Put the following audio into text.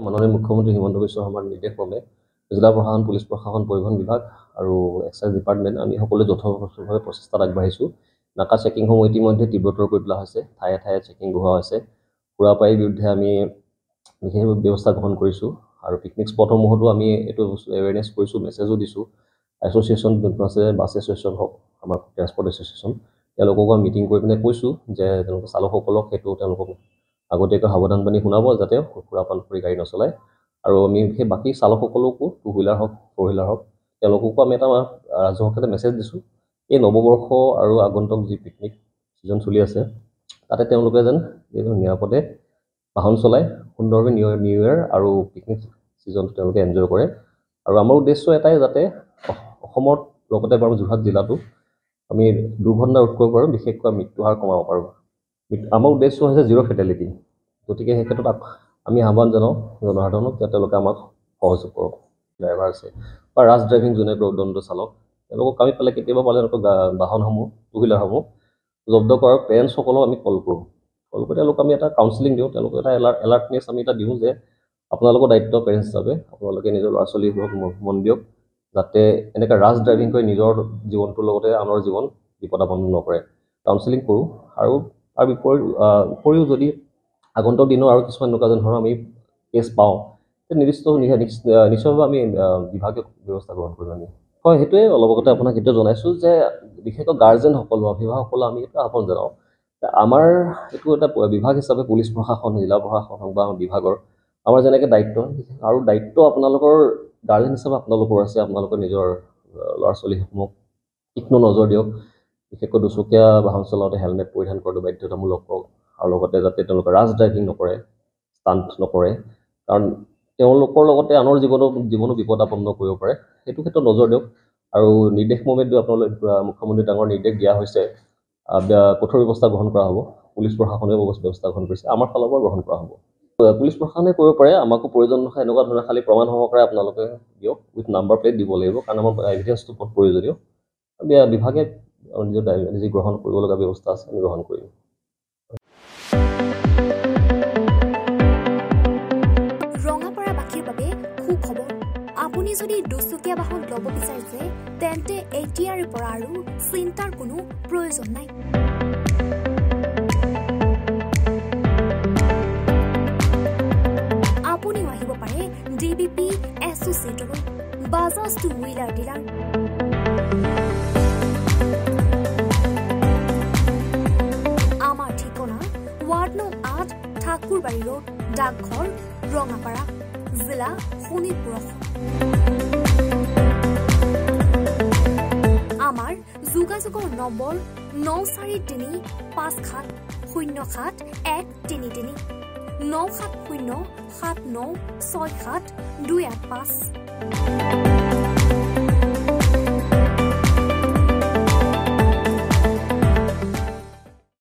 মাননীয় মুখ্যমন্ত্ৰী হিমন্ত বিশ্ব শৰ্মাৰ নিৰ্দেশক্ৰমে জিলা প্ৰশাসন, পুলিচ প্ৰশাসন, পৰিবহণ বিভাগ আৰু এক্সাইজ ডিপাৰ্টমেণ্ট আমি সকলোৱে যথোপযোগভাৱে প্ৰচেষ্টাত আগবাঢ়িছোঁ। নাকা চেকিংসমূহ ইতিমধ্যে তীব্ৰতৰ কৰি তোলা হৈছে, ঠায়ে ঠায়ে চেকিং বঢ়োৱা হৈছে। সুৰাপায়ীৰ বিৰুদ্ধে আমি বিশেষ ব্যৱস্থা গ্ৰহণ কৰিছোঁ আৰু পিকনিক স্পটসমূহতো আমি এইটো এৱেৰনেছ কৰিছোঁ, মেছেজো দিছোঁ। এছ'চিয়েশ্যন যোনটো আছে, বাছ এছ'চিয়েশ্যন হওক, আমাৰ ট্ৰেন্সপৰ্ট এছ'চিয়েশ্যন, তেওঁলোককো আমি মিটিং কৰি পিনে কৈছোঁ যে তেওঁলোকে চালকসকলক সেইটো তেওঁলোকক আগতীয়াকৈ সাৱধানবাণী শুনাব যাতে সুৰাপান কৰি গাড়ী নচলায়। আৰু আমি সেই বাকী চালকসকলকো, টু হুইলাৰ হওক, ফ'ৰ হুইলাৰ হওক, তেওঁলোককো আমি এটা ৰাজহুৱাকৈ মেছেজ দিছোঁ। এই নৱবৰ্ষ আৰু আগন্তুক যি পিকনিক ছিজন চলি আছে, তাতে তেওঁলোকে যেন নিৰাপদে বাহন চলাই সুন্দৰভাৱে নিউ ইয়েৰ আৰু পিকনিক ছিজনটো তেওঁলোকে এনজয় কৰে। আৰু আমাৰ উদ্দেশ্য এটাই যাতে অসমৰ লগতে বাৰু যোৰহাট জিলাটো আমি দুৰ্ঘটনা ৰোধ কৰিব পাৰোঁ, বিশেষকৈ মৃত্যু হাৰ কমাব পাৰোঁ। আমাৰ উদ্দেশ্য হৈছে জিৰ' ফেটেলিটি। গতিকে সেই ক্ষেত্ৰত আমি আহ্বান জনাওঁ জনসাধাৰণক যে তেওঁলোকে আমাক সহযোগ কৰক। ড্ৰাইভাৰ আছে বা ৰাছ ড্ৰাইভিং যোনে দণ্ড চালক, তেওঁলোকক আমি পালে কেতিয়াবা পালে তেওঁলোকৰ বাহনসমূহ, টু হুইলাৰসমূহ জব্দ কৰাৰ পেৰেণ্টছসকলক আমি কল কৰি তেওঁলোকক আমি এটা কাউন্সিলিং দিওঁ, তেওঁলোকক এটা এলাৰ্টনেছ আমি এটা দিওঁ যে আপোনালোকৰ দায়িত্ব পেৰেণ্টছ হিচাপে আপোনালোকে নিজৰ ল'ৰা ছোৱালীবোৰক মন দিয়ক যাতে এনেকৈ ৰাছ ড্ৰাইভিং কৰি নিজৰ জীৱনটোৰ লগতে আনৰ জীৱন বিপদাপন্ন নকৰে। কাউন্সিলিং কৰোঁ আৰু তাৰ উপৰিও যদি আগন্তুক দিনৰ আৰু কিছুমান এনেকুৱা ধৰণৰ আমি কেছ পাওঁ, নিশ্চয়ভাৱে আমি বিভাগীয় ব্যৱস্থা গ্ৰহণ কৰিম আমি। হয়, সেইটোৱে অলপ আগতে আপোনাক সেইটো জনাইছোঁ যে বিশেষকৈ গাৰ্জেনসকল, অভিভাৱকসকলক আমি এটা আহ্বান জনাওঁ। আমাৰ এইটো এটা বিভাগ হিচাপে পুলিচ প্ৰশাসন, জিলা প্ৰশাসন হওক বা বিভাগৰ আমাৰ যেনেকৈ দায়িত্ব আৰু দায়িত্ব আপোনালোকৰ গাৰ্জেন হিচাপে আপোনালোকৰ আছে। আপোনালোকৰ নিজৰ ল'ৰা ছোৱালীসমূহক তীক্ষ্ণ নজৰ দিয়ক, বিশেষকৈ দুচকীয়া বাহন চলাওঁতে হেলমেট পৰিধান কৰাটো বাধ্যতামূলক কৰক আৰু লগতে যাতে তেওঁলোকে ৰাছ ড্ৰাইভিং নকৰে, ষ্টাণ্ট নকৰে, কাৰণ তেওঁলোকৰ লগতে আনৰ জীৱনো বিপদাপন্ন কৰিব পাৰে। সেইটো ক্ষেত্ৰত নজৰ দিয়ক আৰু নিৰ্দেশমৰ্মে আপোনালোকে মুখ্যমন্ত্ৰী ডাঙৰ নিৰ্দেশ দিয়া হৈছে, কঠোৰ ব্যৱস্থা গ্ৰহণ কৰা হ'ব। পুলিচ প্ৰশাসনেও ব্যৱস্থা গ্ৰহণ কৰিছে, আমাৰ ফালৰ পৰা গ্ৰহণ কৰা হ'ব। পুলিচ প্ৰশাসনে কৰিব পাৰে, আমাকো প্ৰয়োজন নহয় এনেকুৱা ধৰণৰ খালী প্ৰমাণ সহকাৰে আপোনালোকে দিয়ক, উইথ নাম্বাৰ প্লেট দিব লাগিব, কাৰণ আমাৰ এভিডেঞ্চটো বহুত প্ৰয়োজনীয়। বিভাগে নিজৰ যি গ্ৰহণ কৰিব লগা ব্যৱস্থা আছে আমি গ্ৰহণ কৰিম। ৰঙাপাৰাবাসীৰ বাবে সুখবৰ। আপুনি যদি দুচকীয়া বাহন ল'ব বিচাৰিছে তেন্তে এতিয়াৰে পৰা আৰু চিন্তাৰ কোনো প্ৰয়োজন নাই। আপুনিও আহিব পাৰে DBP এছ'চিয়েটৰ বাজাজ টু হুইলাৰ ডিলাৰ। আমাৰ ঠিকনা ৱাৰ্ড নং ৮, ঠাকুৰবাৰী ৰোড, ডাকঘৰ, ৰঙাপাৰা, জিলা শোণিতপুৰ। আমাৰ যোগাযোগৰ নম্বৰ 9435707133 9707967285285।